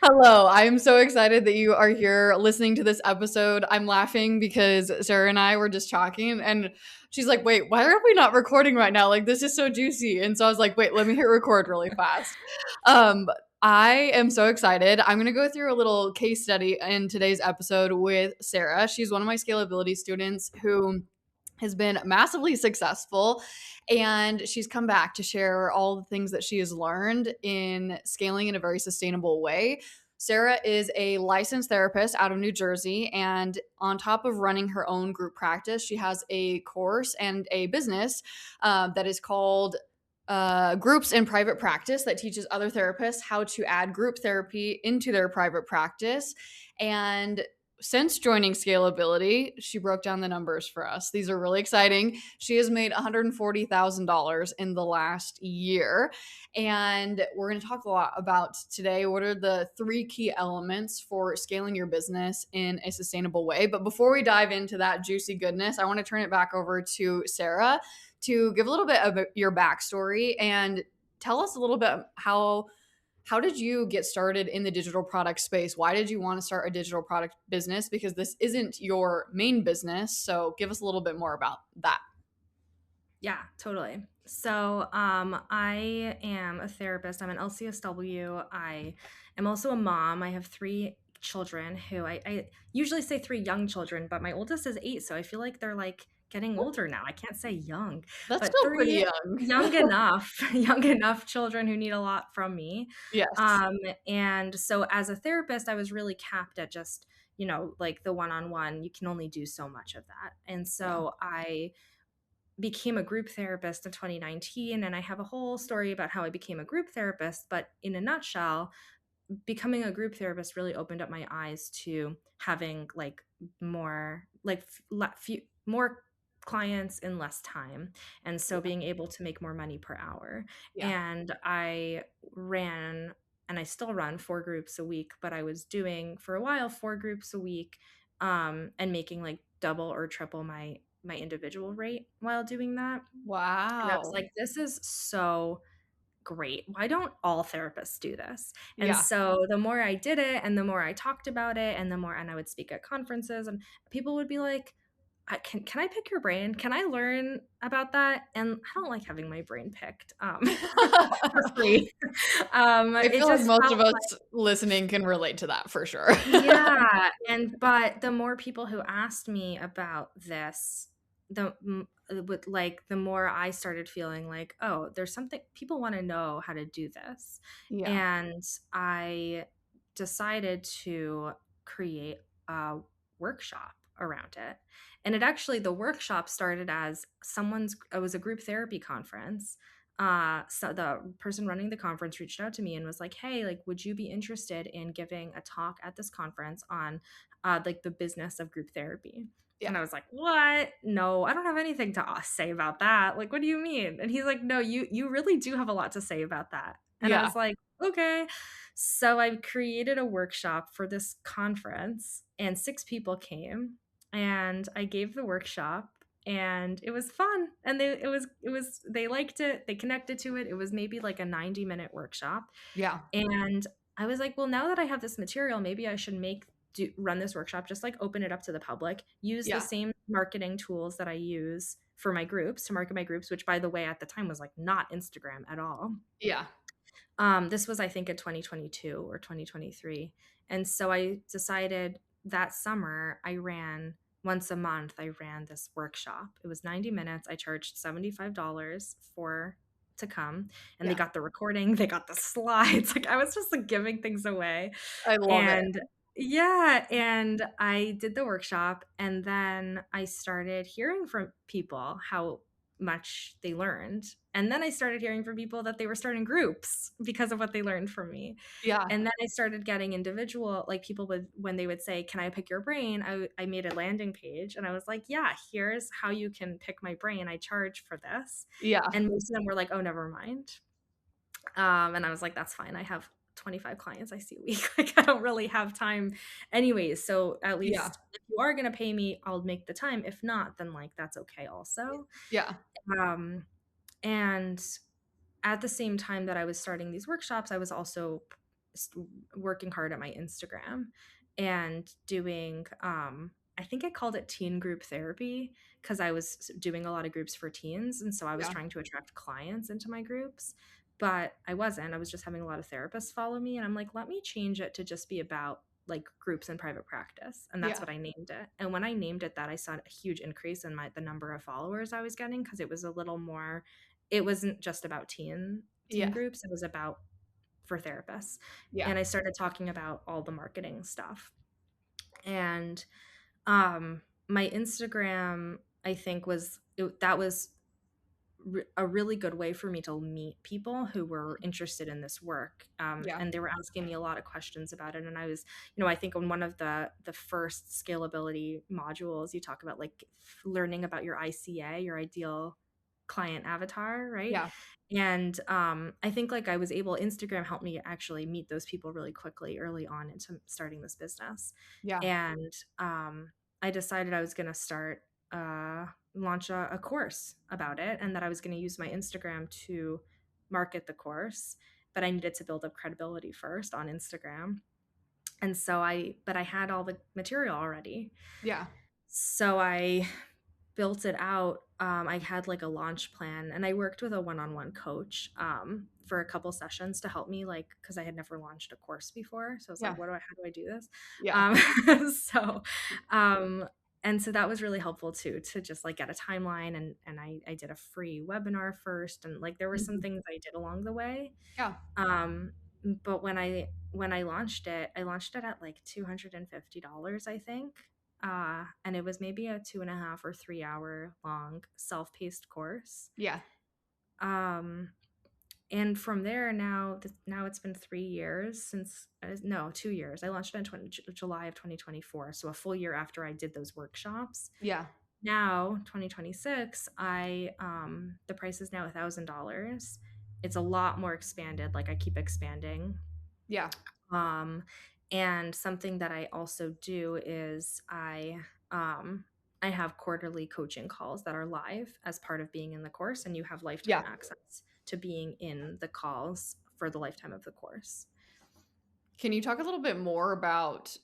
Hello, I'm so excited that you are here listening to this episode. I'm laughing because Sarah and I were just talking, and she's like, "Wait, why are we not recording right now? Like, this is so juicy." And so I was like, "Wait, let me hit record really fast." Um, I am so excited. I'm going to go through a little case study in today's episode with Sarah. She's one of my scalability students who has been massively successful, and she's come back to share all the things that she has learned in scaling in a very sustainable way. Sarah is a licensed therapist out of New Jersey, and on top of running her own group practice, she has a course and a business that is called Groups in Private Practice, that teaches other therapists how to add group therapy into their private practice. And since joining Scalability, she broke down the numbers for us. These are really exciting. She has made $140,000 in the last year. And we're going to talk a lot about today what are the three key elements for scaling your business in a sustainable way. But before we dive into that juicy goodness, I want to turn it back over to Sarah to give a little bit of your backstory and tell us a little bit how did you get started in the digital product space? Why did you want to start a digital product business? Because this isn't your main business. So give us a little bit more about that. Yeah, totally. I am a therapist. I'm an LCSW. I am also a mom. I have three children who I usually say three young children, but my oldest is 8, so I feel like they're like getting older now. I can't say young, That's but still pretty three young. young enough, young enough children who need a lot from me. Yes. Um, and so as a therapist, I was really capped at just, like the one-on-one. You can only do so much of that. And Yeah. so I became a group therapist in 2019, and I have a whole story about how I became a group therapist, but in a nutshell, becoming a group therapist really opened up my eyes to having like more more clients in less time, and so Yeah. being able to make more money per hour. Yeah. And I ran, and I still run 4 groups a week, but I was doing for a while 4 groups a week, and making like double or triple my individual rate while doing that. And I was Wow. like, this is so great. Why don't all therapists do this? And Yeah. so the more I did it and the more I talked about it and the more, and I would speak at conferences, and people would be like, can I pick your brain? Can I learn about that? And I don't like having my brain picked for free. I It feel like just most felt of us listening can relate to that for sure. yeah, but the more people who asked me about this, the more I started feeling like, oh, there's something people want to know how to do this. Yeah. And I decided to create a workshop around it. And the workshop started as it was a group therapy conference. So the person running the conference reached out to me and was like, hey, like, would you be interested in giving a talk at this conference on like the business of group therapy? Yeah. And I was like, what? No, I don't have anything to say about that. Like, what do you mean? And he's like, no, you really do have a lot to say about that. And I Yeah. was like, okay. So I created a workshop for this conference, and 6 people came, and I gave the workshop, and it was fun, and they liked it, they connected to it. It was maybe like a 90-minute workshop. Yeah. And I was like, well, now that I have this material, maybe I should run this workshop, just like open it up to the public, use the Yeah. same marketing tools that I use for my groups to market my groups, which by the way at the time was like not Instagram at all. Yeah. This was, I think, in 2022 or 2023. And so I decided that summer once a month, I ran this workshop. It was 90 minutes. I charged $75 to come, and they Yeah. got the recording, they got the slides. Like I was just like giving things away. I love it. And yeah, and I did the workshop, and then I started hearing from people how much they learned. And then I started hearing from people that they were starting groups because of what they learned from me. Yeah. And then I started getting individual, like people would, when they would say, can I pick your brain? I made a landing page, and I was like, yeah, here's how you can pick my brain. I charge for this. Yeah. And most of them were like, oh, never mind. And I was like, that's fine. I have 25 clients I see a week. Like I don't really have time anyways. So at Yeah. least if you are going to pay me, I'll make the time. If not, then like that's okay also. Yeah. Um, and at the same time that I was starting these workshops, I was also working hard at my Instagram and doing I think I called it teen group therapy because I was doing a lot of groups for teens, and so I was Yeah. trying to attract clients into my groups, but I wasn't. I was just having a lot of therapists follow me, and I'm like, let me change it to just be about like groups and private practice, and that's Yeah. what I named it. And when I named it that, I saw a huge increase in the number of followers I was getting because it was a little more. It wasn't just about teen Yeah. groups. It was about for therapists. Yeah. And I started talking about all the marketing stuff. And my Instagram, I think that was a really good way for me to meet people who were interested in this work, Yeah. and they were asking me a lot of questions about it. And I was, I think on one of the first scalability modules, you talk about like learning about your ICA, your ideal client avatar, right? Yeah. And I think like I was able, Instagram helped me actually meet those people really quickly early on into starting this business. Yeah. And I decided I was going to start launch a course about it, and that I was going to use my Instagram to market the course, but I needed to build up credibility first on Instagram. And so but I had all the material already. Yeah. So I built it out. I had like a launch plan, and I worked with a one-on-one coach for a couple sessions to help me, like, because I had never launched a course before. So I was like, Yeah. how do I do this? Yeah. Um, so, um, and so that was really helpful too, to just like get a timeline. And I did a free webinar first. And like, there were some Mhm. things I did along the way. Yeah. Um, but when I launched it at like $250, I think. And it was maybe a 2.5 or 3 hour long self-paced course. Yeah. Um, and from there, now it's been 3 years since, no, 2 years. I launched it in July of 2024, so a full year after I did those workshops. Yeah. Now 2026, the price is now $1,000. It's a lot more expanded. Like, I keep expanding. Yeah. um and something that I also do is um I have quarterly coaching calls that are live as part of being in the course, and you have lifetime Yeah. access to being in the calls for the lifetime of the course. Can you talk a little bit more about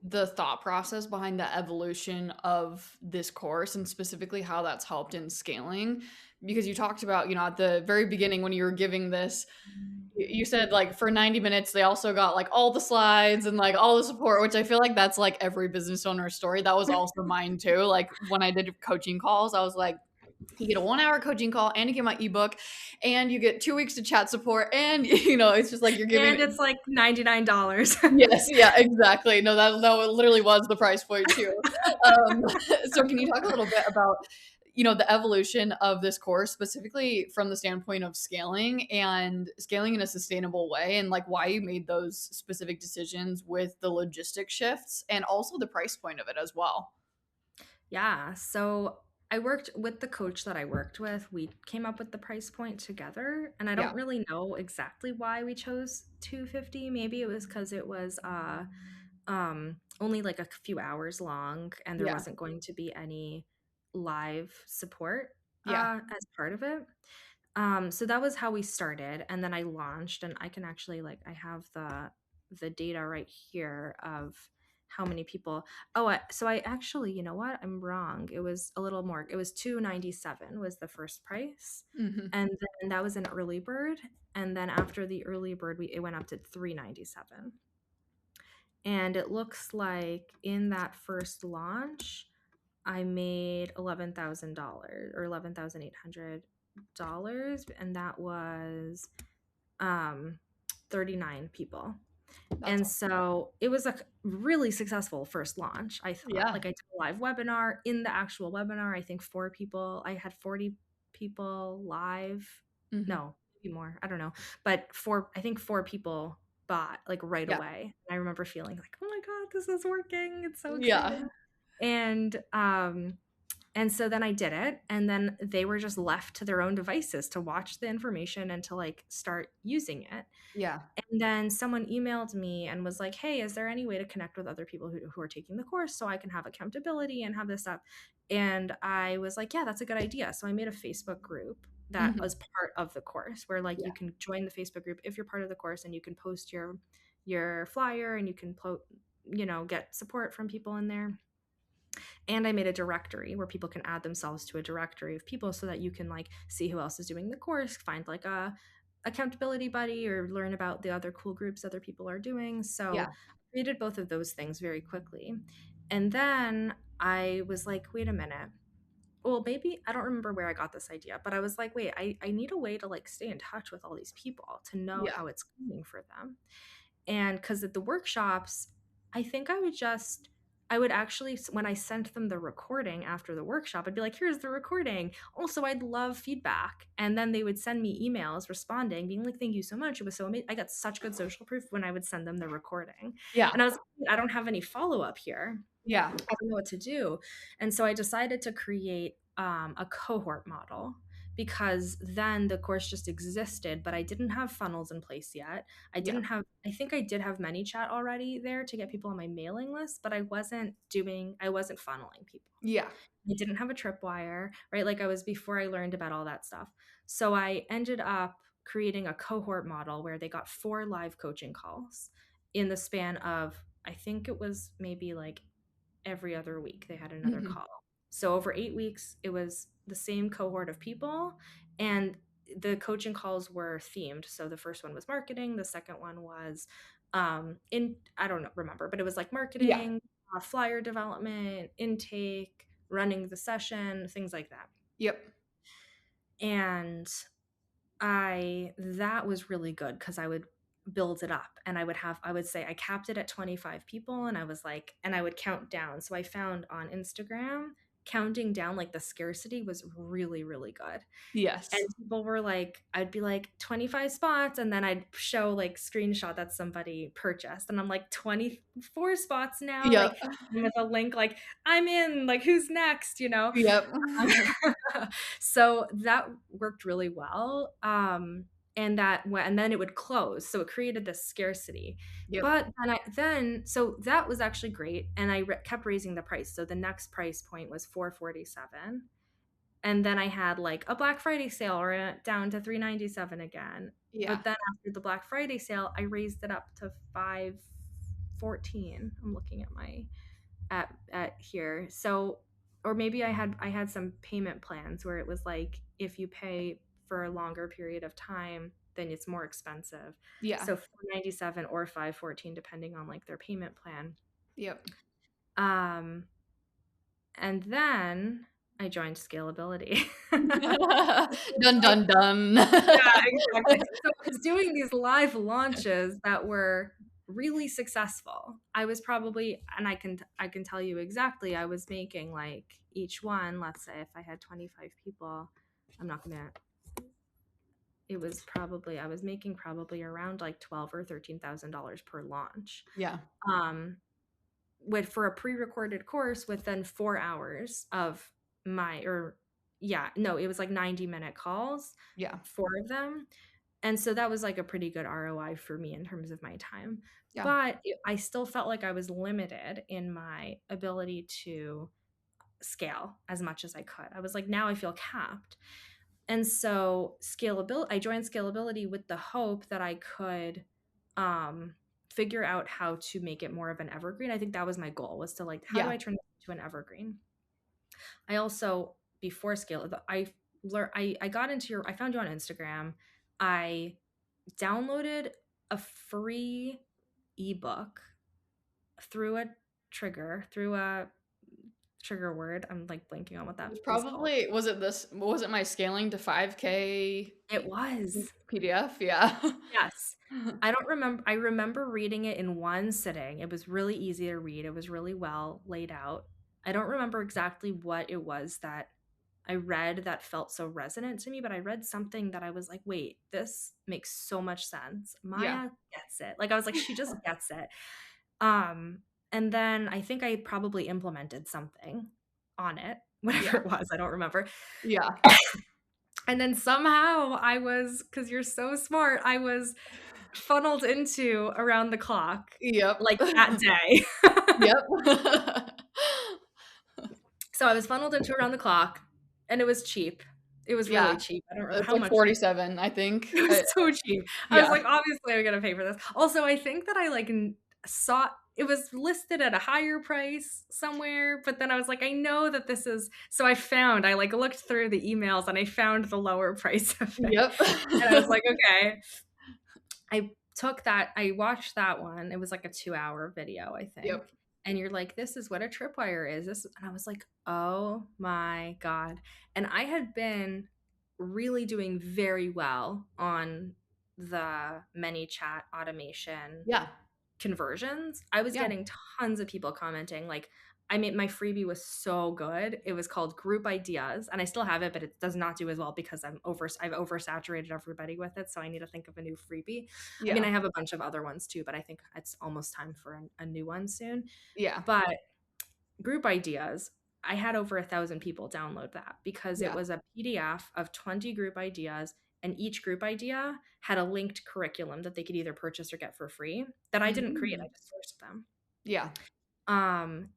the thought process behind the evolution of this course and specifically how that's helped in scaling? Because you talked about, at the very beginning when you were giving this, you said like for 90 minutes they also got like all the slides and like all the support, which I feel like that's like every business owner's story. That was also mine too. Like when I did coaching calls, I was like, you get a 1 hour coaching call and you get my ebook and you get 2 weeks to chat support, and it's just like you're giving. And it's like $99. Yes, yeah, exactly. No, that literally was the price point too. Um, so can you talk a little bit about, the evolution of this course, specifically from the standpoint of scaling and scaling in a sustainable way, and like why you made those specific decisions with the logistic shifts and also the price point of it as well? Yeah. So I worked with the coach that I worked with. We came up with the price point together, and I Yeah, don't really know exactly why we chose 250. Maybe it was because it was only like a few hours long, and there yeah, wasn't going to be any live support yeah, as part of it. So that was how we started, and then I launched, and I can actually, like, I have the data right here of how many people. Oh, so I actually, you know what? I'm wrong. It was a little more. It was 297 was the first price, hmm, and then that was an early bird, and then after the early bird, it went up to 397. And it looks like in that first launch, I made $11,000 or $11,800, and that was um 39 people. that's And all. so it was a really successful first launch, I thought. Yeah, Like, I did a live webinar. In the actual webinar, I think I had 40 people live. hmm, No, maybe more. I don't know. But I think four people bought like right yeah, away. And I remember feeling like, oh my God, this is working. It's so yeah, exciting. And and so then I did it, and then they were just left to their own devices to watch the information and to like start using it. yeah, And then someone emailed me and was like, hey, is there any way to connect with other people who are taking the course so I can have accountability and have this stuff? And I was like, yeah, that's a good idea. So I made a Facebook group that Mhm. was part of the course, where like Yeah. you can join the Facebook group if you're part of the course, and you can post your flyer, and you can get support from people in there. And I made a directory where people can add themselves to a directory of people, so that you can like see who else is doing the course, find like a accountability buddy, or learn about the other cool groups other people are doing. So Yeah. I created both of those things very quickly. And then I was like, wait a minute. Well, maybe I don't remember where I got this idea, but I was like, wait, I need a way to like stay in touch with all these people, to know Yeah. how it's going for them. And because at the workshops, I think I would actually, when I sent them the recording after the workshop, I'd be like, here's the recording. Also, I'd love feedback. And then they would send me emails responding, being like, thank you so much. It was so amazing. I got such good social proof when I would send them the recording. Yeah. And I was like, I don't have any follow up here. Yeah. I don't know what to do. And so I decided to create a cohort model, because then the course just existed, but I didn't have funnels in place yet. Yeah. I think I did have ManyChat already there to get people on my mailing list, but I wasn't funneling people. Yeah. I didn't have a tripwire, right? Like I was before I learned about all that stuff. So I ended up creating a cohort model where they got 4 live coaching calls in the span of, I think it was maybe like every other week they had another Mhm. call. So over 8 weeks, it was the same cohort of people, and the coaching calls were themed. So the first one was marketing, the second one was in I don't know, remember, but it was like Yeah. marketing, flyer development, intake, running the session, things like that. Yep. And I that was really good, because I would build it up, and I would say I capped it at 25 people, and I was like, and I would count down. So I found on Instagram, counting down like the scarcity was really, really good. And Yes. people were like, I'd be like 25 spots, and then I'd show like screenshot that somebody purchased, and I'm like 24 spots now, Yep. like with a link, like I'm in, like who's next. Yep. Um, so that worked really well. And then it would close, so it created this scarcity. Yep. But so that was actually great, and I kept raising the price. So the next price point was 447, and then I had like a Black Friday sale, or down to 397 again. Yeah. But then after the Black Friday sale, I raised it up to 514. I'm looking at my at here. So, or maybe I had some payment plans where it was like, if you pay for a longer period of time, then it's more expensive. Yeah. So 497 or 514, depending on like their payment plan. Yep. Um and then I joined Scalability. Dun, dun, dun. Yeah, exactly. So I was doing these live launches that were really successful. I was probably, and I can tell you exactly, I was making like each one, let's say if I had 25 people, I'm not gonna it was probably I was making probably around like 12 or $13,000 per launch. Yeah. Um for a pre-recorded course with then 4 hours of my or yeah, no, it was like 90-minute calls, Yeah. 4 of them. And so that was like a pretty good ROI for me in terms of my time. Yeah. But I still felt like I was limited in my ability to scale as much as I could. I was like, now I feel capped. And so I joined Scalability with the hope that I could figure out how to make it more of an evergreen. I think that was my goal, was to like, how do Yeah. I turn this into an evergreen? I also, before I got into I found you on Instagram. I downloaded a free ebook through a through a trigger word. I'm like blanking on what that is called. Probably was it my scaling to 5K It was. PDF? Yeah. Yes. I don't remember. I remember reading it in one sitting. It was really easy to read. It was really well laid out. I don't remember exactly what it was that I read that felt so resonant to me, but I read something that I was like, wait, this makes so much sense. Yeah. Maya gets it. Like I was like, she just gets it. Um, and then I think I probably implemented something on it, whatever Yeah. it was, I don't remember. Yeah. And then somehow because you're so smart, I was funneled into around the clock, Yep. like that day. Yep. So I was funneled into around the clock, and it was cheap. It was really Yeah. cheap. I don't remember It's how like much. 47, I think. It was so cheap. I was Yeah. like, obviously I'm gonna pay for this. Also, I think that I like saw it was listed at a higher price somewhere, but then I was like, I know that this is so I like looked through the emails and I found the lower price of it. Yep. And I was like, okay. I watched that one. It was like a 2-hour video, I Yep. think. And you're like, this is what a tripwire is. And I was like, oh my God. And I had been really doing very well on the ManyChat automation Yeah. conversions. I was Yeah. getting tons of people commenting. Like, I mean, my freebie was so good. It was called Group Ideas, and I still have it, but it does not do as well because I've oversaturated everybody with it. So I need to think of a new freebie. I mean, Yeah. I have a bunch of other ones too, but I think it's almost time for a new one soon. Yeah. But Group Ideas, I had over 1,000 people download that because it Yeah. was a PDF of 20 group ideas, and each group idea had a linked curriculum that they could either purchase or get for free that I didn't create. I Mhm. just sourced them. Yeah.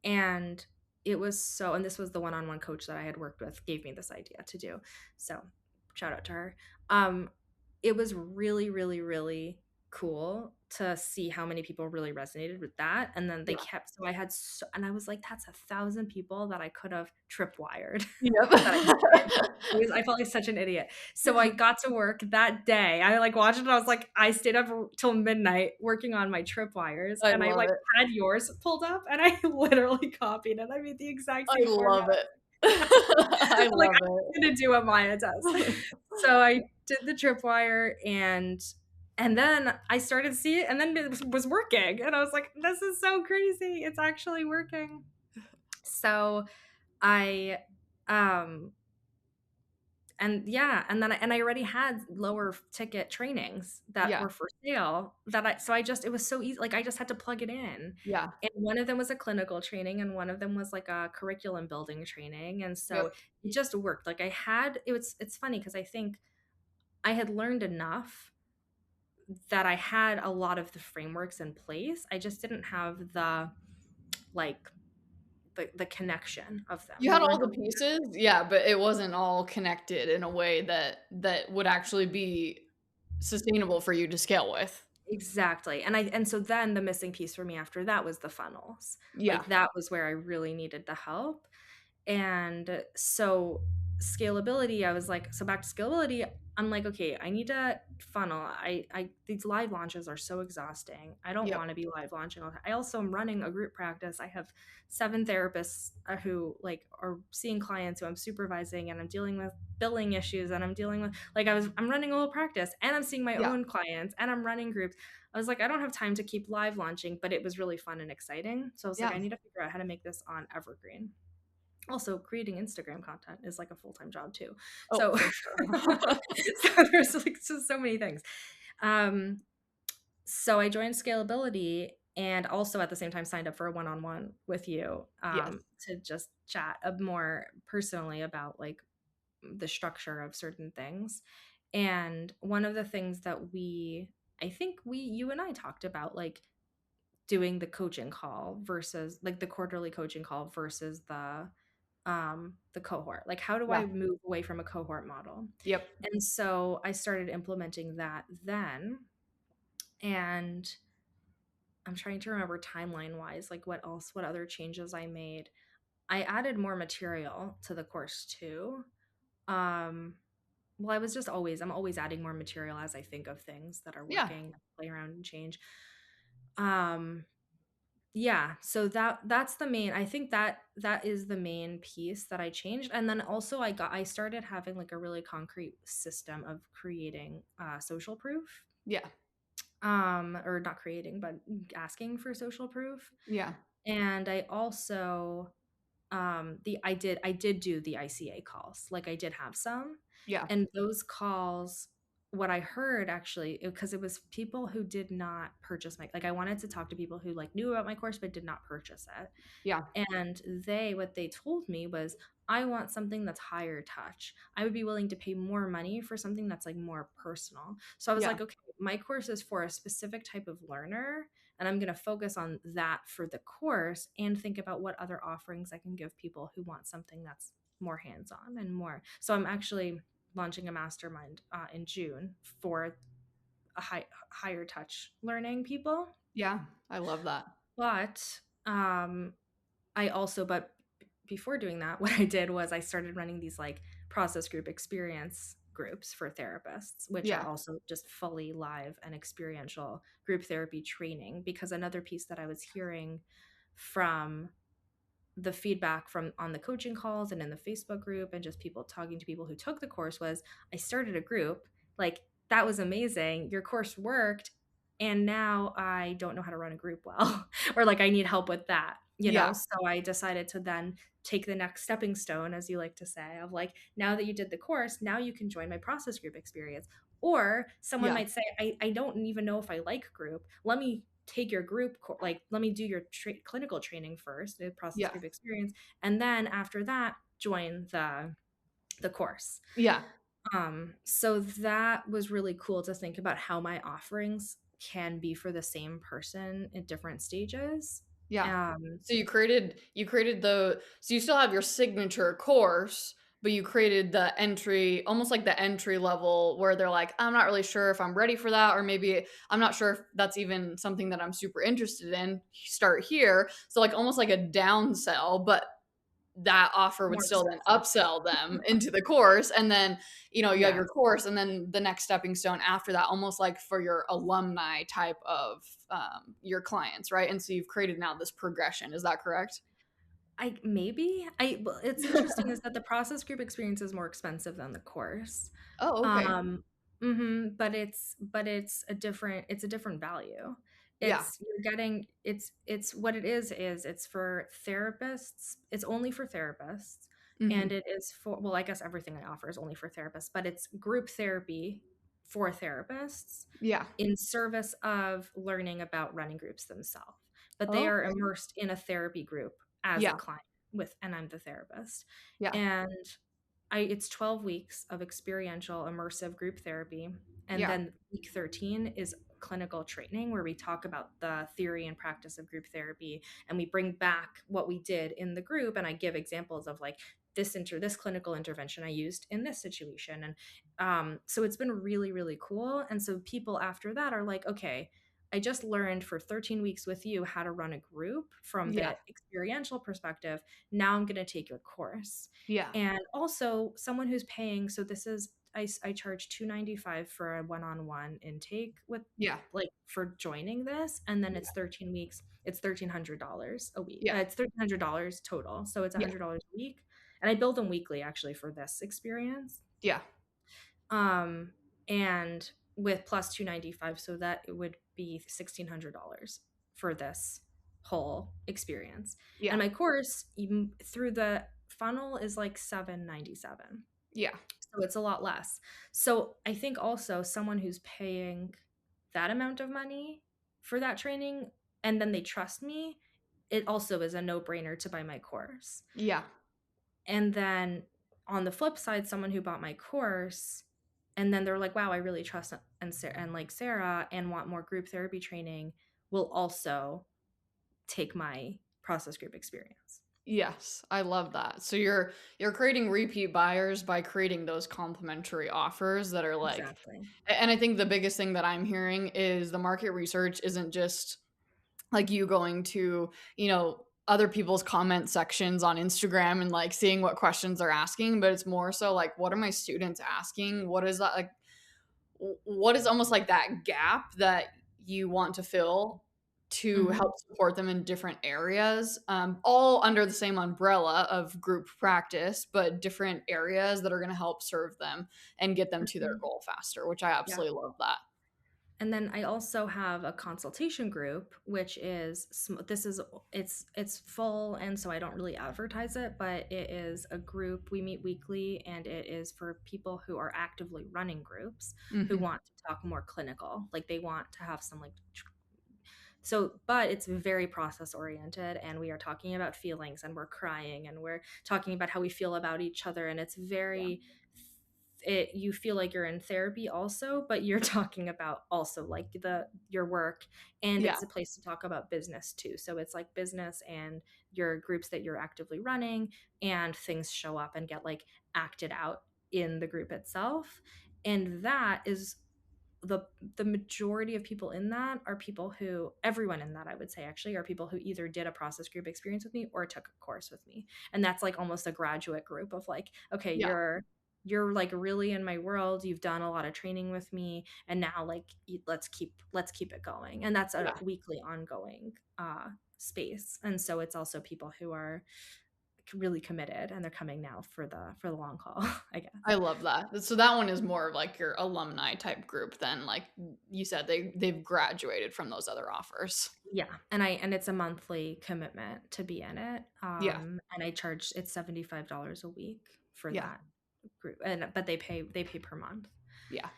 And it was so, and this was the one-on-one coach that I had worked with gave me this idea to do. So shout out to her. Um, it was really, really, really cool to see how many people really resonated with that. And then they Yeah. kept, so I had, so, and I was like, that's 1,000 people that I could have tripwired Yep. that I didn't. I felt like such an idiot. So I got to work that day. I like watched it. And I was like, I stayed up till midnight working on my tripwires, I and I love like it. had yours pulled up, and I literally copied it. I made the exact I same love formula. it. I Like love I'm gonna do what Maya does. So I did the tripwire, and then I started to see it, and then it was working, and I was like, this is so crazy. It's actually working. So I um and yeah, and then I already had lower ticket trainings that Yeah. were for sale that I just it was so easy, like I just had to plug it in. Yeah. And one of them was a clinical training and one of them was like a curriculum building training, and so Yep. it just worked. Like I had it's funny because I think I had learned enough that I had a lot of the frameworks in place. I just didn't have the like the connection of them. You They had all weren't the pieces, yeah, but it wasn't all connected in a way that would actually be sustainable for you to scale with. exactly. And so then the missing piece for me after that was the funnels. Yeah. Like that was where I really needed the help. And so scalability, I was like, so back to scalability, I'm like, okay, I need to funnel. I these live launches are so exhausting. I don't Yep. want to be live launching all the time. I also am running a group practice. I have 7 therapists who like are seeing clients who I'm supervising, and I'm dealing with billing issues, and I'm dealing with like I'm running a whole practice, and I'm seeing my Yeah. own clients, and I'm running groups. I was like, I don't have time to keep live launching, but it was really fun and exciting. So I was like, I Yeah. need to figure out how to make this on evergreen. Also, creating Instagram content is like a full-time job too. Oh, So, for sure. so there's like so many things. Um, so I joined Scalability and also at the same time signed up for a one-on-one with you Yes. to just chat more personally about like the structure of certain things. And one of the things that I think you and I talked about, like doing the coaching call versus like the quarterly coaching call versus the cohort. Like how do Yeah. I move away from a cohort model? Yep. And so I started implementing that then. And I'm trying to remember timeline wise, like what other changes I made. I added more material to the course too. Um, well, I'm always adding more material as I think of things that are Yeah. working, play around and change. Um, yeah, so that's the main, I think that is the main piece that I changed. And then also I started having like a really concrete system of creating social proof. Yeah. Or not creating, but asking for social proof. Yeah. And I also I did do the ICA calls. Like I did have some. Yeah. And those calls, what I heard actually, because it was people who did not purchase my, like I wanted to talk to people who like knew about my course but did not purchase it. Yeah. And what they told me was, I want something that's higher touch. I would be willing to pay more money for something that's like more personal. So I was Yeah. like, okay, my course is for a specific type of learner, and I'm going to focus on that for the course and think about what other offerings I can give people who want something that's more hands-on and more. So I'm actually launching a mastermind in June for a higher touch learning people. Yeah, I love that. But I also, but before doing that, what I did was I started running these like process group experience groups for therapists, which are Yeah. also just fully live and experiential group therapy training. Because another piece that I was hearing from the feedback from on the coaching calls and in the Facebook group and just people talking to people who took the course was, I started a group, like that was amazing, your course worked, and now I don't know how to run a group well or like I need help with that, you know. Yeah. So I decided to then take the next stepping stone, as you like to say, of like, now that you did the course, now you can join my process group experience. Or someone Yeah. might say, I don't even know if I like group, let me take your group like let me do your clinical training first, the process Yeah. group experience, and then after that join the course. Yeah. So that was really cool to think about how my offerings can be for the same person at different stages. Yeah. um So you created the so you still have your signature course, but you created the entry, almost like the entry level where they're like, I'm not really sure if I'm ready for that, or maybe I'm not sure if that's even something that I'm super interested in. Start here. So like almost like a downsell, but that offer would More still then expensive. upsell them into the course. And then, you have Yeah, your course, and then the next stepping stone after that, almost like for your alumni type of your clients, right? And so you've created now this progression. Is that correct? I maybe I well, it's interesting is that the process group experience is more expensive than the course. Oh, okay. Um, but it's a different value. Yeah. It's you're getting it's what it is it's for therapists. It's only for therapists, and Hmm. it is for, well, I guess everything I offer is only for therapists, but it's group therapy for therapists Yeah. in service of learning about running groups themselves. But they are Okay. immersed in a therapy group as a Yeah. client with, and I'm the therapist. Yeah. And it's 12 weeks of experiential immersive group therapy. And Yeah. then week 13 is clinical training where we talk about the theory and practice of group therapy, and we bring back what we did in the group, and I give examples of like this clinical intervention I used in this situation. And so it's been really, really cool. And so people after that are like, okay, I just learned for 13 weeks with you how to run a group from Yeah. the experiential perspective. Now I'm going to take your course. Yeah. And also someone who's paying, so this is I charge $295 for a one-on-one intake with, Yeah. like, for joining this, and then it's 13 weeks, it's $1,300 a week. Yeah. It's $1,300 total, so it's Yeah. $100 a week, and I bill them weekly actually for this experience. Yeah. Um, and with plus 295, so that it would be $1,600 for this whole experience. And Yeah. my course, even through the funnel, is like 797. Yeah. So it's a lot less. So I think also someone who's paying that amount of money for that training and then they trust me, it also is a no-brainer to buy my course. Yeah. And then on the flip side, someone who bought my course and then they're like, wow, I really trust and like Sarah and want more group therapy training, will also take my process group experience. Yes, I love that. So you're creating repeat buyers by creating those complimentary offers that are like, Exactly. and I think the biggest thing that I'm hearing is the market research isn't just like you going to, other people's comment sections on Instagram and like seeing what questions they're asking, but it's more so like, what are my students asking? What is that like? What is almost like that gap that you want to fill to Mhm. help support them in different areas, all under the same umbrella of group practice, but different areas that are going to help serve them and get them to their Mhm. goal faster, which I Yeah. absolutely love that. And then I also have a consultation group, which is this is it's full, and so I don't really advertise it, but it is a group. We meet weekly, and it is for people who are actively running groups who Hmm. want to talk more clinical, like they want to have some like so, but it's very process oriented, and we are talking about feelings, and we're crying, and we're talking about how we feel about each other, and it's Yeah. very you feel like you're in therapy also, but you're talking about also like your work, and Yeah. it's a place to talk about business too. So it's like business and your groups that you're actively running, and things show up and get like acted out in the group itself. And that is the the majority of people in that are people who, everyone in that I would say actually, are people who either did a process group experience with me or took a course with me. And that's like almost a graduate group of like, okay, Yeah. you're like really in my world, you've done a lot of training with me, and now like let's keep it going. And that's a Yeah. weekly ongoing space. And so it's also people who are really committed, and they're coming now for the long haul, I guess. I love that. So that one is more of like your alumni type group than like you said they've graduated from those other offers. Yeah, and it's a monthly commitment to be in it. Yeah. And I charge, it's $75 a week for Yeah. that group. And but they pay per month. Yeah.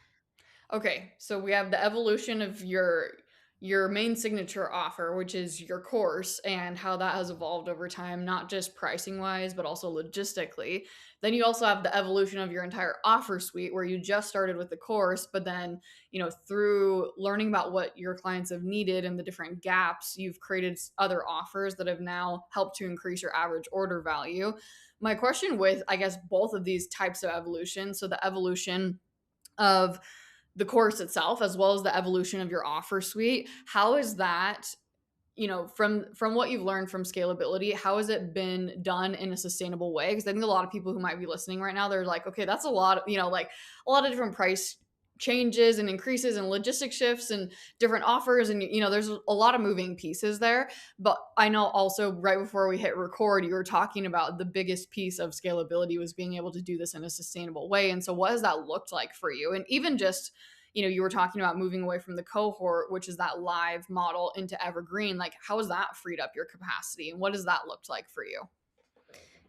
Okay, so we have the evolution of your main signature offer, which is your course, and how that has evolved over time, not just pricing wise, but also logistically. Then you also have the evolution of your entire offer suite, where you just started with the course, but then, through learning about what your clients have needed and the different gaps, you've created other offers that have now helped to increase your average order value. My question with, I guess, both of these types of evolution, so the evolution of the course itself as well as the evolution of your offer suite, how is that, from what you've learned from scalability, how has it been done in a sustainable way? Because I think a lot of people who might be listening right now, they're like, okay, that's a lot of, like a lot of different price changes and increases and logistic shifts and different offers, and there's a lot of moving pieces there. But I know also right before we hit record, you were talking about the biggest piece of scalability was being able to do this in a sustainable way. And so what has that looked like for you? And even just, you were talking about moving away from the cohort, which is that live model, into evergreen. Like, how has that freed up your capacity, and what has that looked like for you?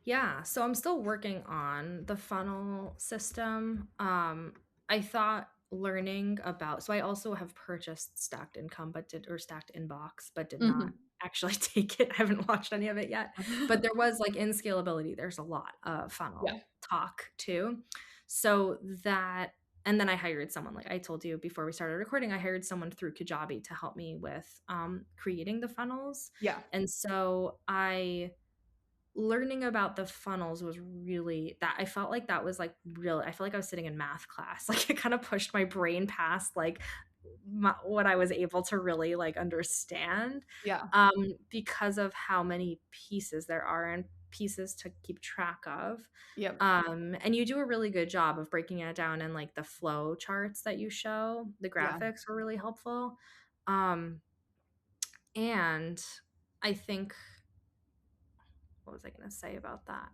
Yeah, so I'm still working on the funnel system. I thought learning about, so I also have purchased stacked income, or stacked inbox, but did not Mhm. actually take it. I haven't watched any of it yet. But there was like in scalability, there's a lot of Yeah. funnel talk too. So that, and then I hired someone, like I told you before we started recording, I hired someone through Kajabi to help me with creating the funnels. Yeah. And so learning about the funnels was really, that I felt like that was like real. I felt like I was sitting in math class. Like it kind of pushed my brain past like what I was able to really like understand, Yeah. because of how many pieces there are and pieces to keep track of. Yep. And you do a really good job of breaking it down, and like the flow charts that you show, the Yeah. graphics were really helpful. Um, and I think, what was I going to say about that?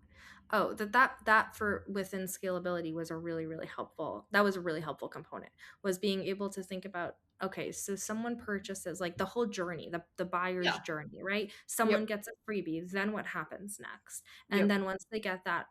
Oh, that for within scalability was a really, really helpful. That was a really helpful component, was being able to think about, okay, so someone purchases like the whole journey, the buyer's Yeah. journey, right? Yep. Someone gets a freebie, then what happens next? And Yep. then once they get that,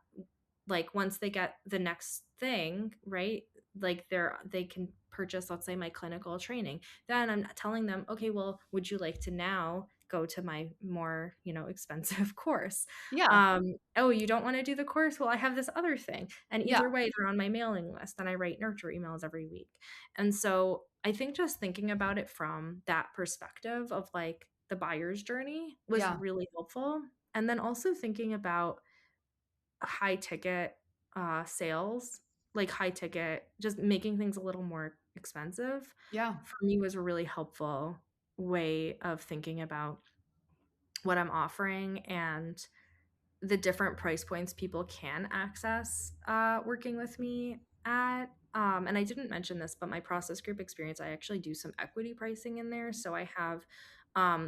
like once they get the next thing, right? Like they can purchase, let's say, my clinical training. Then I'm telling them, okay, well, would you like to now go to my more, expensive course? Yeah. Oh, you don't want to do the course? Well, I have this other thing. And Yeah. either way, they're on my mailing list, and I write nurture emails every week. And so I think just thinking about it from that perspective of like the buyer's journey was Yeah. really helpful. And then also thinking about high ticket sales, like high ticket, just making things a little more expensive, Yeah. for me was a really helpful way of thinking about what I'm offering and the different price points people can access working with me at. And I didn't mention this, but my process group experience, I actually do some equity pricing in there. So I have,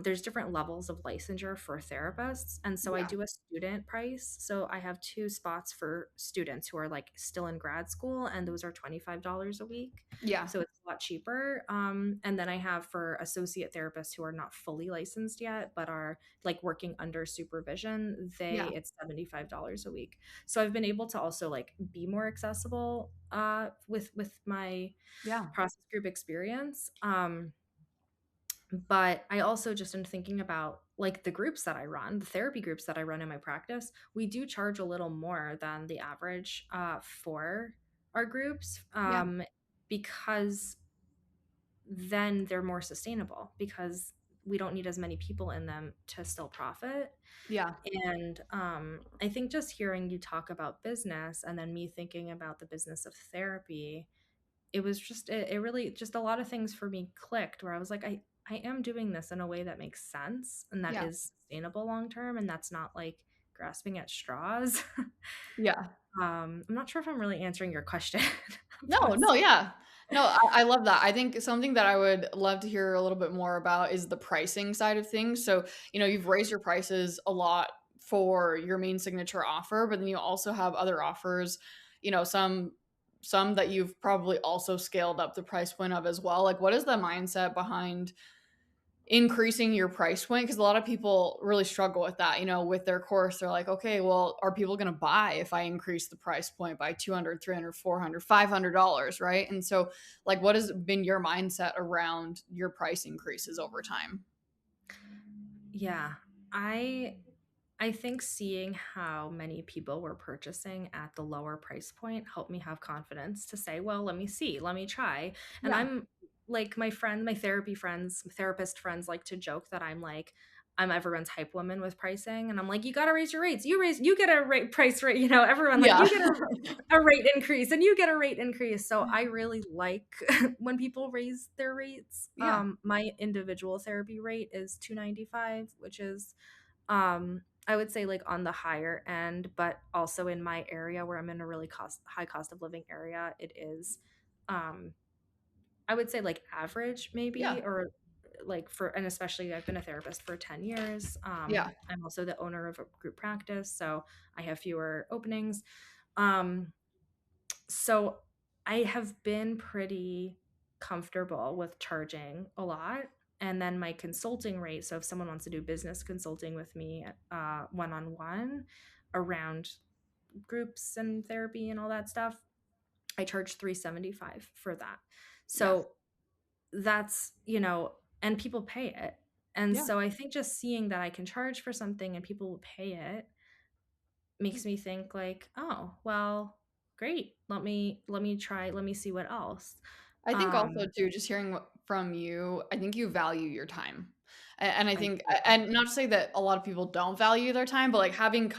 there's different levels of licensure for therapists. And so I Yeah. do a student price. So I have two spots for students who are like still in grad school, and those are $25 a week. Yeah. So it's a lot cheaper. And then I have for associate therapists who are not fully licensed yet, but are like working under supervision, Yeah. it's $75 a week. So I've been able to also like be more accessible with my Yeah. process group experience. But I also just am thinking about like the groups that I run, the therapy groups that I run in my practice. We do charge a little more than the average for our groups, Yeah. because then they're more sustainable, because we don't need as many people in them to still profit. Yeah. And I think just hearing you talk about business and then me thinking about the business of therapy, it was just it really just a lot of things for me clicked where I was like, I am doing this in a way that makes sense and that Yeah. is sustainable long term and that's not like grasping at straws. Yeah. I'm not sure if I'm really answering your question. No, About no, yeah. No, I love that. I think something that I would love to hear a little bit more about is the pricing side of things. So, you've raised your prices a lot for your main signature offer, but then you also have other offers, some that you've probably also scaled up the price point of as well. Like, what is the mindset behind increasing your price point? Because a lot of people really struggle with that, with their course. They're like, okay, well, are people going to buy if I increase the price point by 200, 300, 400, $500, right? And so, like, what has been your mindset around your price increases over time? Yeah. I I think seeing how many people were purchasing at the lower price point helped me have confidence to say, well, let me see, let me try. And Yeah. I'm like my therapy friends, therapist friends like to joke that I'm everyone's hype woman with pricing. And I'm like, you got to raise your rates. You get a rate price rate, everyone like Yeah. you get a rate increase and you get a rate increase. So I really like when people raise their rates. Yeah. My individual therapy rate is 295, which is I would say like on the higher end, but also in my area where I'm in a really high cost of living area, it is um I would say like average maybe, Yeah. or like for, and especially I've been a therapist for 10 years. Yeah. I'm also the owner of a group practice, so I have fewer openings. Um so I have been pretty comfortable with charging a lot. And then my consulting rate. So if someone wants to do business consulting with me, one on one around groups and therapy and all that stuff, I charge 375 for that. Yeah. So that's, and people pay it. And Yeah. so I think just seeing that I can charge for something and people will pay it makes me think like, oh, well, great. Let me try, let me see what else. I think also Um, too, just hearing from you, I think you value your time. And I I think, do. and not to say that a lot of people don't value their time, but like having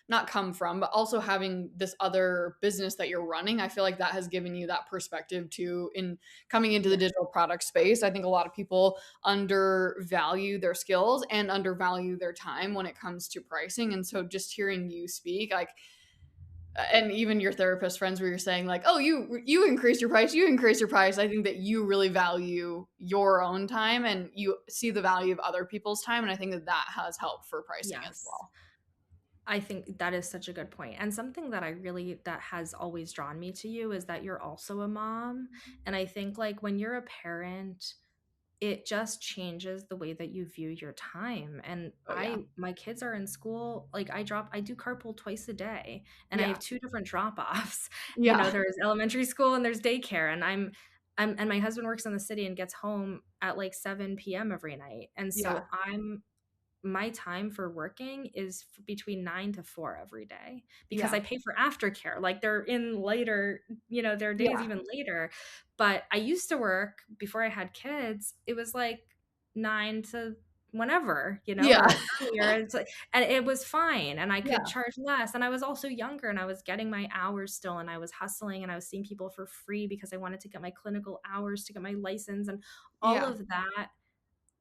not come from, but also having this other business that you're running, I feel like that has given you that perspective too in coming into the Yeah. digital product space. I think a lot of people undervalue their skills and undervalue their time when it comes to pricing. And so just hearing you speak, like, and even your therapist friends where you're saying like, oh, you increase your price, you increase your price. I think that you really value your own time and you see the value of other people's time, and I think that that has helped for pricing as Yes. well. I think that is such a good point. And something that that has always drawn me to you is that you're also a mom. And I think like when you're a parent, it just changes the way that you view your time. And Oh yeah. my kids are in school, like I do carpool twice a day and I Yeah. have two different drop-offs. Yeah. There's elementary school and there's daycare, and and my husband works in the city and gets home at like 7 p.m. every night. And Yeah. so my time for working is between 9 to 4 every day because Yeah. I pay for aftercare. Like they're in later, their days Yeah. even later. But I used to work before I had kids. It was like 9 to whenever, Yeah. or earlier. It's like, and it was fine and I could Yeah. charge less. And I was also younger and I was getting my hours still and I was hustling and I was seeing people for free because I wanted to get my clinical hours to get my license, and all Yeah. of that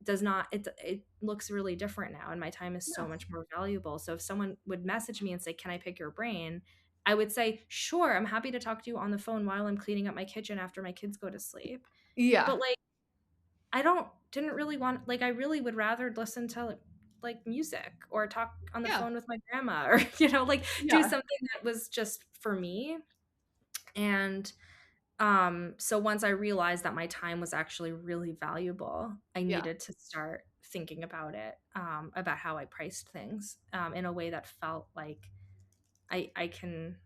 does not it looks really different now, and my time is so Yeah. much more valuable. So if someone would message me and say, can I pick your brain, I would say, sure, I'm happy to talk to you on the phone while I'm cleaning up my kitchen after my kids go to sleep. Yeah. But like I don't didn't really want, like I really would rather listen to like music or talk on the Yeah. phone with my grandma, or like do Yeah. something that was just for me. And so once I realized that my time was actually really valuable, I Yeah. needed to start thinking about it, about how I priced things, in a way that felt like I, I can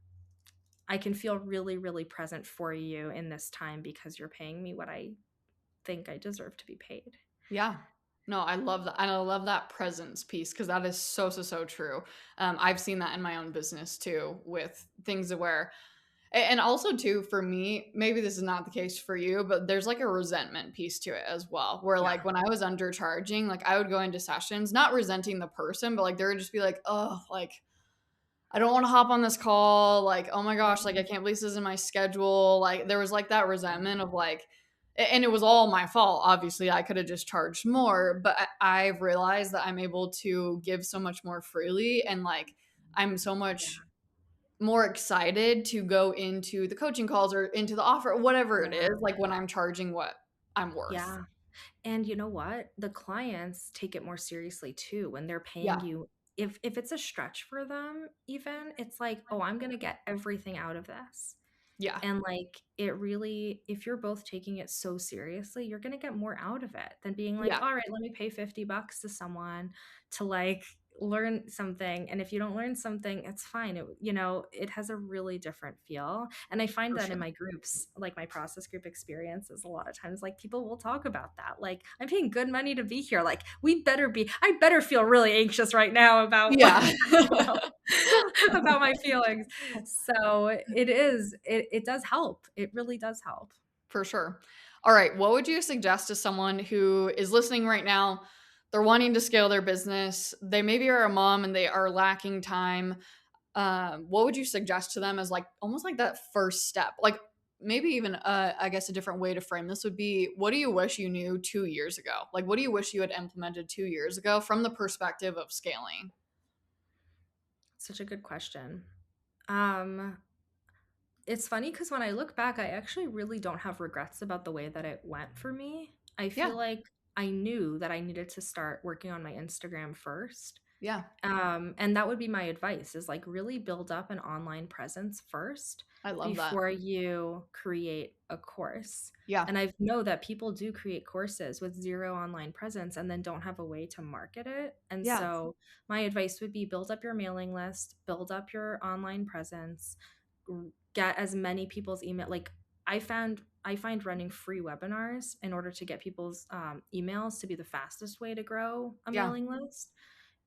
I can feel really, really present for you in this time because you're paying me what I think I deserve to be paid. Yeah. No, I love that. And I love that presence piece because that is so, so, so true. I've seen that in my own business too with things where And also too, for me, maybe this is not the case for you, but there's like a resentment piece to it as well. Where like Yeah. when I was undercharging, like I would go into sessions, not resenting the person, but like there would just be like, oh, like I don't want to hop on this call. Like, oh my gosh, like I can't believe this is in my schedule. Like there was like that resentment of like, and it was all my fault. Obviously, I could have just charged more, but I've realized that I'm able to give so much more freely, and like I'm so Yeah. much more excited to go into the coaching calls or into the offer, whatever it is, Yeah. like when I'm charging what I'm worth. Yeah. And you know what? The clients take it more seriously too when they're paying Yeah. you. If it's a stretch for them, even, it's like, "Oh, I'm gonna get everything out of this." Yeah. And like it really, if you're both taking it so seriously, you're gonna get more out of it than being like, Yeah. all right, let me pay $50 to someone to like learn something. And if you don't learn something, it's fine. It has a really different feel. And I find For that in sure. my groups, like my process group experiences, a lot of times, like people will talk about that. Like, I'm paying good money to be here. Like, I better feel really anxious right now about, Yeah. you know, about my feelings. So it does help. It really does help. For sure. All right. What would you suggest to someone who is listening right now? They're wanting to scale their business. They maybe are a mom and they are lacking time. What would you suggest to them as like almost like that first step? Like maybe even I guess a different way to frame this would be, what do you wish you knew 2 years ago? Like what do you wish you had implemented 2 years ago from the perspective of scaling? Such a good question. Um, it's funny because when I look back, I actually really don't have regrets about the way that it went for me. I Yeah. feel like I knew that I needed to start working on my Instagram first. Yeah. And that would be my advice, is like really build up an online presence first I love that. before you create a course. Yeah. And I know that people do create courses with zero online presence and then don't have a way to market it. And Yeah. so my advice would be build up your mailing list, build up your online presence, get as many people's email. Like I find running free webinars in order to get people's emails to be the fastest way to grow a Yeah. mailing list.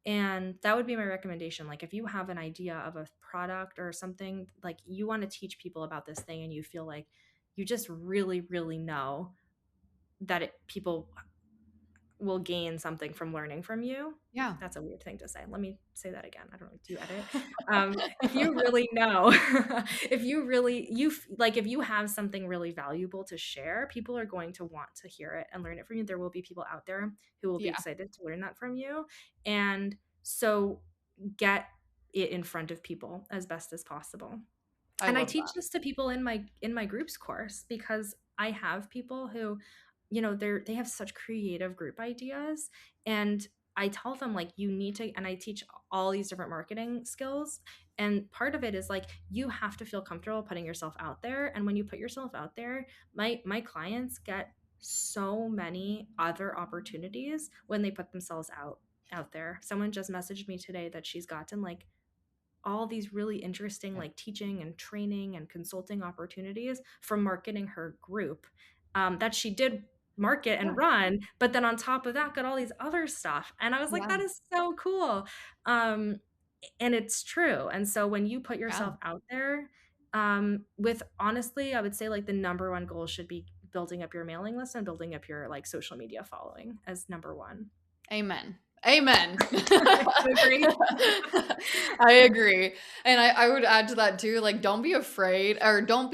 And that would be my recommendation. Like if you have an idea of a product or something, like you want to teach people about this thing and you feel like you just really, really know that people will gain something from learning from you. Yeah. That's a weird thing to say. Let me say that again. I don't know. Do you edit? If you really know, if you really, if you have something really valuable to share, people are going to want to hear it and learn it from you. There will be people out there who will be Yeah. excited to learn that from you. And so get it in front of people as best as possible. I And I love teach that. this to people in my groups course because I have people who, they have such creative group ideas, and I tell them like you need to, and I teach all these different marketing skills, and part of it is like you have to feel comfortable putting yourself out there. And when you put yourself out there, my clients get so many other opportunities when they put themselves out there. Someone just messaged me today that she's gotten like all these really interesting like teaching and training and consulting opportunities from marketing her group, that she did market Yeah. and run, but then on top of that got all these other stuff, and I was like, Yeah. that is so cool. um, and it's true. And so when you put Yeah. yourself out there, with honestly, I would say like the number one goal should be building up your mailing list and building up your like social media following as number one. Amen. Amen. You agree? I agree. And I would add to that too, like don't be afraid or don't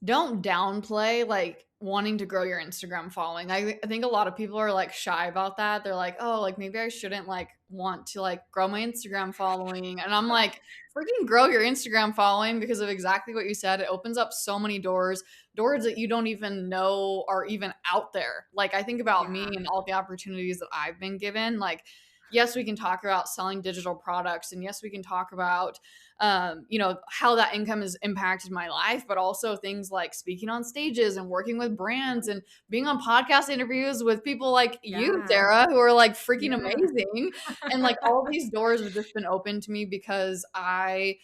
don't downplay like wanting to grow your Instagram following. I think a lot of people are like shy about that. They're like, oh, like maybe I shouldn't like want to like grow my Instagram following. And I'm like, freaking grow your Instagram following because of exactly what you said. It opens up so many doors, doors that you don't even know are even out there. Like I think about me Yeah, and all the opportunities that I've been given. Like, yes, we can talk about selling digital products, and yes, we can talk about how that income has impacted my life, but also things like speaking on stages and working with brands and being on podcast interviews with people like you, yeah, Sarah, who are like freaking yeah. amazing. And like all these doors have just been open to me because I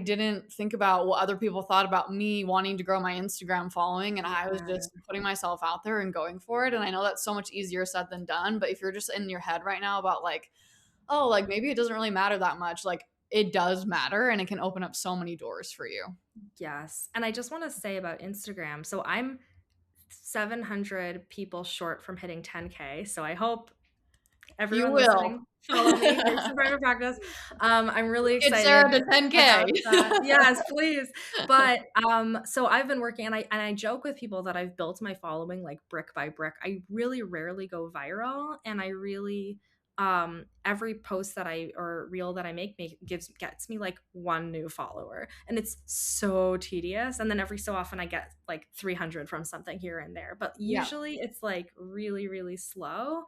didn't think about what other people thought about me wanting to grow my Instagram following. And I was Yeah, just putting myself out there and going for it. And I know that's so much easier said than done. But if you're just in your head right now about like, oh, like maybe it doesn't really matter that much, like it does matter, and it can open up so many doors for you. Yes. And I just want to say about Instagram. So I'm 700 people short from hitting 10K. So I hope You everyone will. listening, follow me, Breaks in Private Practice. I'm really Get excited Sarah to 10K. about that. Yes, please. But so I've been working, and I joke with people that I've built my following like brick by brick. I really rarely go viral, and I really every post that I or reel that I gets me like one new follower, and it's so tedious. And then every so often I get like 300 from something here and there, but Yeah. usually it's like really really slow,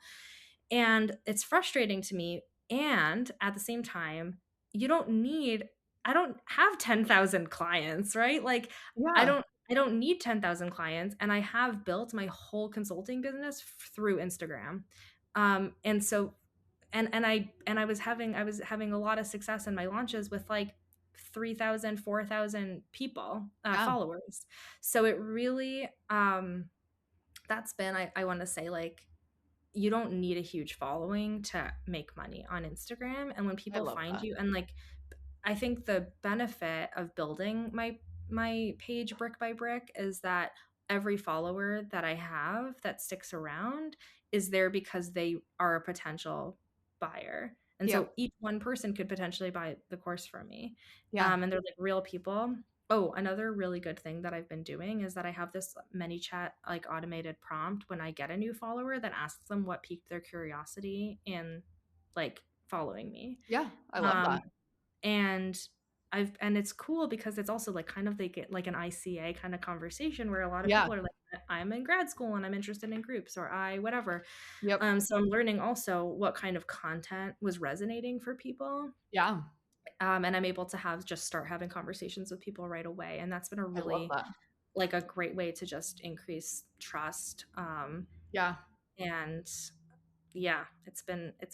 and it's frustrating to me. And at the same time, you don't need I don't have 10,000 clients, right? Like I Yeah. don't I don't need 10,000 clients, and I have built my whole consulting business through Instagram. And so and I was having a lot of success in my launches with like 3,000, 4,000 people, Yeah. followers. So it really that's been I want to say like you don't need a huge following to make money on Instagram. And when I people love find that. you, and like I think the benefit of building my page brick by brick is that every follower that I have that sticks around is there because they are a potential buyer. And Yep. so each one person could potentially buy the course from me. Yeah. And they're like real people. Oh, another really good thing that I've been doing is that I have this ManyChat like automated prompt when I get a new follower that asks them what piqued their curiosity in like following me. Yeah. I love Um, that. and and it's cool because it's also like kind of like an ICA kind of conversation where a lot of Yeah. people are like, I'm in grad school and I'm interested in groups, or I whatever. Yep. So I'm learning also what kind of content was resonating for people. Yeah. And I'm able to start having conversations with people right away. And that's been a I love really that. like a great way to just increase trust. Yeah. And yeah,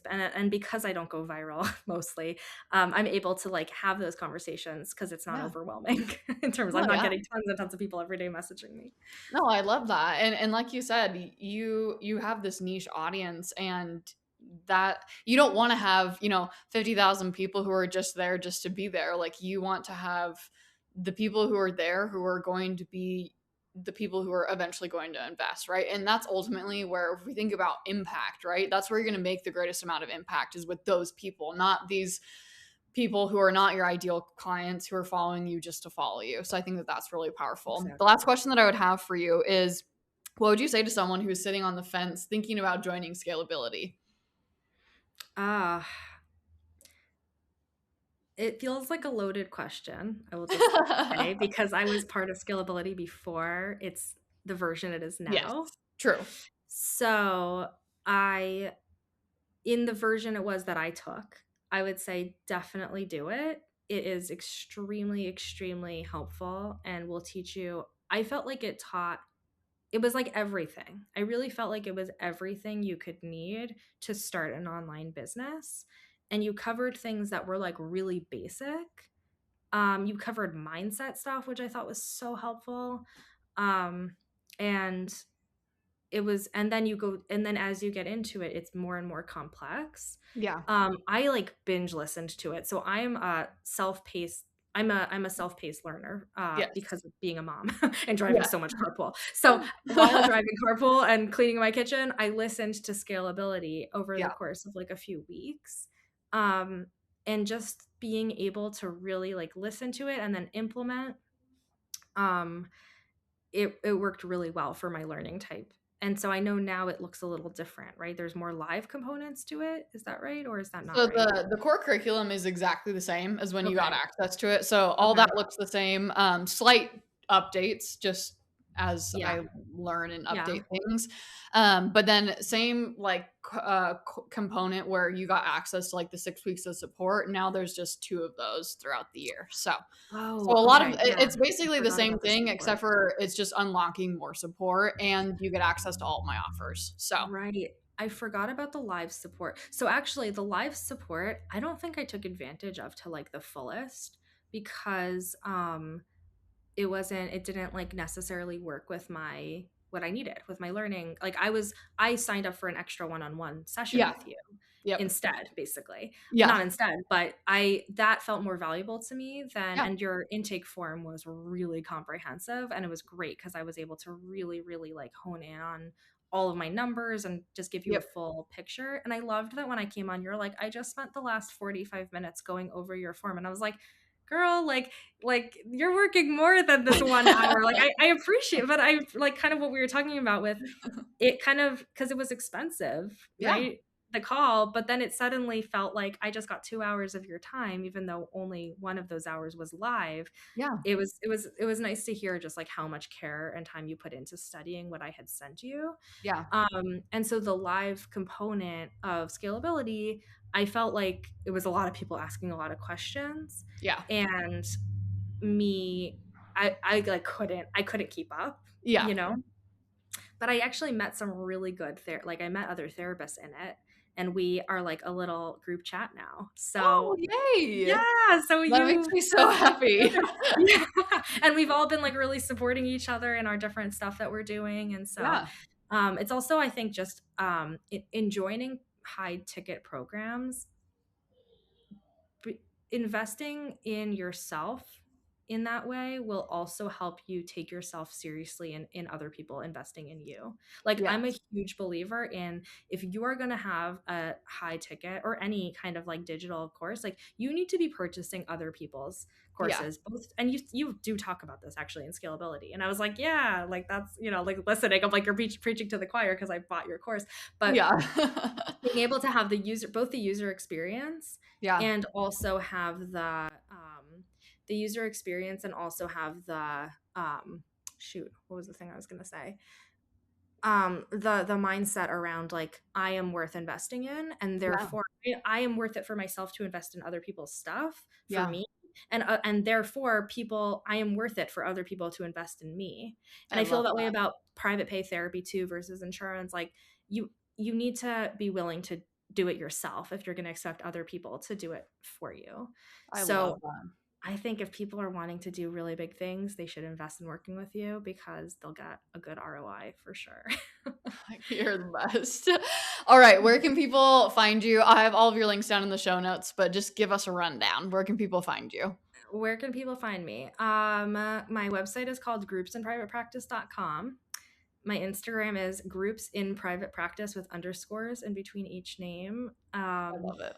and because I don't go viral mostly, I'm able to like have those conversations because it's not Yeah. overwhelming in terms Oh, I'm not yeah. getting tons and tons of people every day messaging me. No, I love that. And like you said, you have this niche audience, and that you don't want to have, 50,000 people who are just there just to be there. Like, you want to have the people who are there who are going to be the people who are eventually going to invest, right? And that's ultimately where, if we think about impact, right? That's where you're going to make the greatest amount of impact, is with those people, not these people who are not your ideal clients who are following you just to follow you. So I think that that's really powerful. The Exactly. last question that I would have for you is, what would you say to someone who's sitting on the fence thinking about joining Scalability? Ah, it feels like a loaded question. I will just say because I was part of Scalability before it's the version it is Yes, now. true. So I in the version it was that I took, I would say definitely do it. It is extremely, extremely helpful and will teach you. I felt like it was like everything. I really felt like it was everything you could need to start an online business. And you covered things that were like really basic. You covered mindset stuff, which I thought was so helpful. Um, and and then as you get into it, it's more and more complex. Yeah. I like binge listened to it. So I'm a self-paced learner Yes. because of being a mom and driving Yeah. so much carpool. So while driving carpool and cleaning my kitchen, I listened to Scalability over the Yeah. course of like a few weeks. Um, and just being able to really like listen to it and then implement um it worked really well for my learning type. And so I know now it looks a little different, right? There's more live components to it. Is that right? Or is that not So right? the core curriculum is exactly the same as when you got Okay. access to it. So all Okay. that looks the same. Slight updates just as Yeah. I learn and Yeah. update things. But then same like component where you got access to like the 6 weeks of support. Now there's just two of those throughout the year. So Oh, a lot of okay. Yeah. it's I basically the forgot same about the thing, support. except for it's just unlocking more support, and you get access to all of my offers. So Right. I forgot about the live support. So actually the live support, I don't think I took advantage of to like the fullest because it didn't like necessarily work with what I needed with my learning. Like I signed up for an extra one-on-one session yeah, with you. Yep. instead, basically. Yeah. Not instead, but I that felt more valuable to me than, Yeah. and your intake form was really comprehensive, and it was great because I was able to really, really like hone in on all of my numbers and just give you a Yep. full picture. And I loved that when I came on, you're like, I just spent the last 45 minutes going over your form. And I was like, girl, like you're working more than this 1 hour. Like I appreciate, but I like kind of what we were talking about with it kind of because it was expensive, Yeah. right? The call, but then it suddenly felt like I just got 2 hours of your time, even though only one of those hours was live. Yeah. It was nice to hear just like how much care and time you put into studying what I had sent you. Yeah. And so the live component of scalability, I felt like it was a lot of people asking a lot of questions, Yeah. and me, I like couldn't keep up, Yeah. you know. But I actually met some really good like I met other therapists in it, and we are like a little group chat now. Oh, So yay. yeah, so That makes you me so that's happy. perfect. Yeah. And we've all been like really supporting each other in our different stuff that we're doing. And so Yeah. it's also, I think, just in joining high ticket programs, b- investing in yourself in that way will also help you take yourself seriously in other people investing in you. Like I'm a Yes. huge believer in, if you are going to have a high ticket or any kind of like digital course, like you need to be purchasing other people's Yeah. courses both. And you do talk about this actually in scalability, and I was like, yeah, like that's, like listening, I'm like, you're preaching to the choir because I bought your course. But Yeah. being able to have both the user experience Yeah. and also have the user experience and also have the shoot, what was the thing I was going to say, the mindset around like I am worth investing in, and Yeah. therefore I am worth it for myself to invest in other people's stuff for Yeah. me, and therefore people, I am worth it for other people to invest in me. And I I feel love that way that. about private pay therapy too versus insurance. Like you need to be willing to do it yourself if you're going to expect other people to do it for you. I love So that. I think if people are wanting to do really big things, they should invest in working with you because they'll get a good ROI for sure. You're the best. All right. Where can people find you? I have all of your links down in the show notes, but just give us a rundown. Where can people find you? Where can people find me? My website is called groupsinprivatepractice.com. My Instagram is groups in private practice with underscores in between each name. I love it.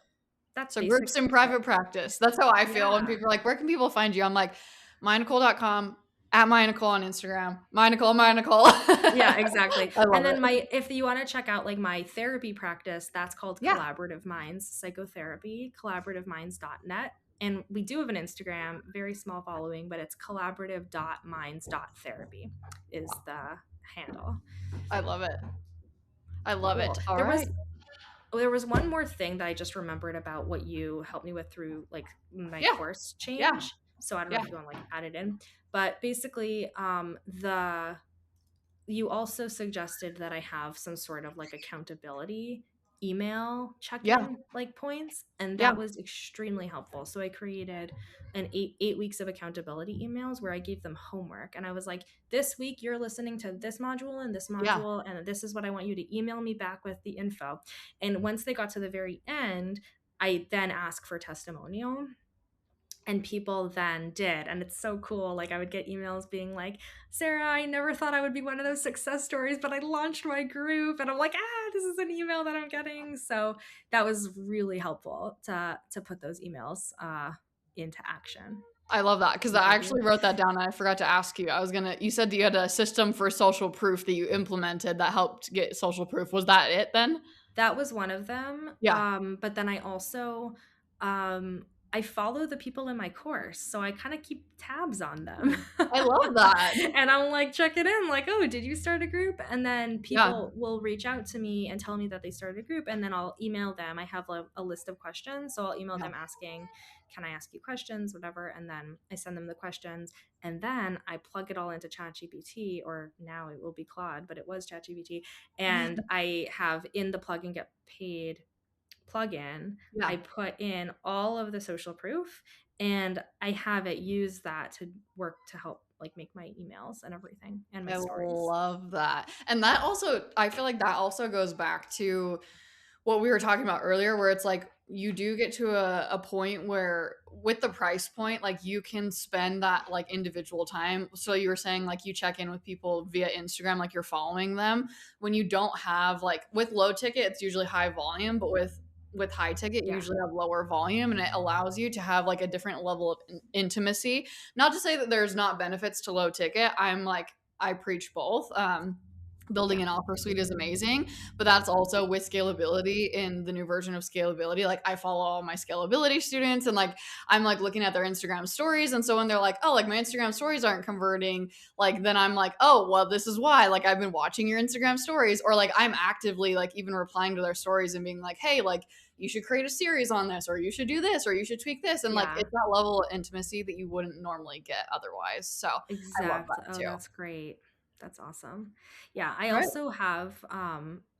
That's So basically groups in it. private practice. That's how I feel when Yeah. people are like, where can people find you? I'm like, mynicole.com, at mynicole on Instagram, mynicole, mynicole. Yeah, exactly. I And love then it. if you want to check out like my therapy practice, that's called Yeah. Collaborative Minds Psychotherapy, collaborativeminds.net. And we do have an Instagram, very small following, but it's collaborative.minds.therapy is the handle. I love it. I love it. Cool. All right. There was one more thing that I just remembered about what you helped me with through like my Yeah. course Yeah. change. So I don't know Yeah. if you want to like add it in, but basically, the you also suggested that I have some sort of like accountability email Yeah. check-in like points, and Yeah. that was extremely helpful. So I created an eight weeks of accountability emails where I gave them homework, and I was like, this week you're listening to this module and this Yeah. module, and this is what I want you to email me back with the info. And once they got to the very end, I then asked for testimonial, and people then did, and it's so cool. Like I would get emails being like, Sarah, I never thought I would be one of those success stories, but I launched my group, and I'm like, this is an email that I'm getting. So that was really helpful to put those emails into action. I love that because So I thank you. actually wrote that down and I forgot to ask you. You said that you had a system for social proof that you implemented that helped get social proof. Was that it then? That was one of them. Yeah. But then I also I follow the people in my course, so I kind of keep tabs on them. I love that. And I'm like checking in, like, oh, did you start a group? And then Yeah. people will reach out to me and tell me that they started a group, and then I'll email them. I have a list of questions, so I'll email Yeah. them asking, can I ask you questions, whatever, and then I send them the questions, and then I plug it all into ChatGPT, or now it will be Claude, but it was ChatGPT, and I have in the plugin get paid plugin, I Yeah. put in all of the social proof, and I have it use that to work to help like make my emails and everything and my I stories. love that. And that also, I feel like that also goes back to what we were talking about earlier, where it's like you do get to a point where with the price point, like you can spend that like individual time. So you were saying like you check in with people via Instagram, like you're following them. When you don't have like with low ticket, it's usually high volume, but with high ticket, you Yeah. usually have lower volume, and it allows you to have like a different level of intimacy. Not to say that there's not benefits to low ticket. I'm like I preach both. Building Yeah. an offer suite is amazing, but that's also with scalability in the new version of scalability. Like I follow all my scalability students, and like I'm like looking at their Instagram stories, and so when they're like, oh, like my Instagram stories aren't converting, like then I'm like, oh well, this is why. Like I've been watching your Instagram stories, or like I'm actively like even replying to their stories and being like, hey, like you should create a series on this, or you should do this, or you should tweak this, and like Yeah. it's that level of intimacy that you wouldn't normally get otherwise. So I love Exactly. that Oh, too. that's great. That's awesome. Yeah, I Right. also have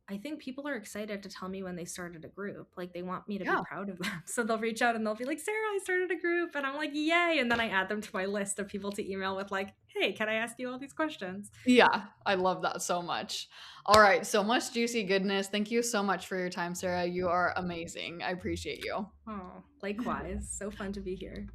I think people are excited to tell me when they started a group. Like they want me to be Yeah. proud of them. So they'll reach out and they'll be like, "Sarah, I started a group." And I'm like, "Yay." And then I add them to my list of people to email with like, "Hey, can I ask you all these questions?" Yeah, I love that so much. All right, so much juicy goodness. Thank you so much for your time, Sarah. You are amazing. I appreciate you. Oh, likewise. So fun to be here.